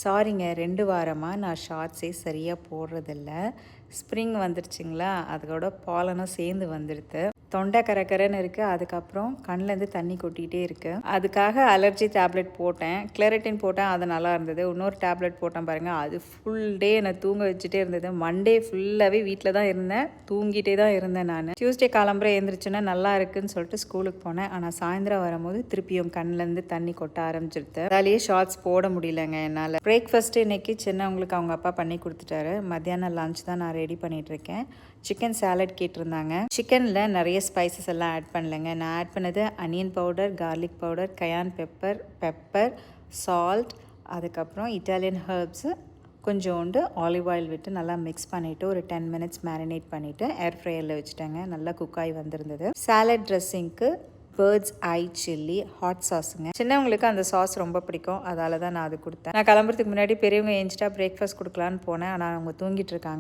சாரிங்க 2 வாரமா நான் ஷார்ட்ஸே சரியா போடுறதில்ல. ஸ்ப்ரிங் வந்துருச்சுங்களா, அதோட பாலனும் சேர்ந்து வந்துடுது. தொண்டை கரகரன்னு இருக்கு. அதுக்கப்புறம் கண்லேருந்து தண்ணி கொட்டிகிட்டே இருக்கு. அதுக்காக அலர்ஜி டேப்லெட் போட்டேன். கிளெரட்டின் போட்டேன், அது நல்லா இருந்தது. இன்னொரு டேப்லெட் போட்டேன் பாருங்கள், அது ஃபுல் டே என்னை தூங்க வச்சுட்டே இருந்தது. மண்டே ஃபுல்லாகவே வீட்டில் தான் இருந்தேன், தூங்கிட்டே தான் இருந்தேன் நான். டியூஸ்டே காலம்புற எழுந்திரிச்சுன்னா நல்லா இருக்குன்னு சொல்லிட்டு ஸ்கூலுக்கு போனேன். ஆனால் சாயந்தரம் வரும்போது திருப்பியும் கண்லேருந்து தண்ணி கொட்ட ஆரம்பிச்சிருது. அதாலேயே ஷார்ட்ஸ் போட முடியலங்க என்னால். பிரேக்ஃபாஸ்ட்டு இன்னைக்கு சின்னவங்களுக்கு அவங்க அப்பா பண்ணி கொடுத்துட்டாரு. மத்தியானம் லஞ்ச் தான் நான் ரெடி பண்ணிகிட்ருக்கேன். சிக்கன் சாலட் கேட்டிருந்தாங்க. சிக்கனில் நிறைய ஸ்பைசஸ் எல்லாம் ஆட் பண்ணலைங்க. நான் ஆட் பண்ணது onion powder, garlic powder, Gayan pepper, salt, அதுக்கப்புறம் இட்டாலியன் ஹர்ப்ஸு, கொஞ்சோண்டு ஆலிவ் ஆயில் விட்டு நல்லா மிக்ஸ் பண்ணிவிட்டு ஒரு 10 மினிட்ஸ் மேரினேட் பண்ணிவிட்டு ஏர் ஃப்ரையரில் வச்சுட்டேங்க. நல்லா குக்காகி வந்திருந்தது. சாலட் ட்ரெஸ்ஸிங்க்கு பேர்ட்ஸ் ஐ சில்லி ஹாட் சாஸுங்க. சின்னவங்களுக்கு அந்த சாஸ் ரொம்ப பிடிக்கும், அதால தான் நான் அது கொடுத்தேன். நான் கிளம்புறதுக்கு முன்னாடி பெரியவங்க ஏஞ்சிட்டா பிரேக்ஃபாஸ்ட் கொடுக்கலான்னு போனேன். ஆனால் அவங்க தூங்கிட்டு இருக்காங்க.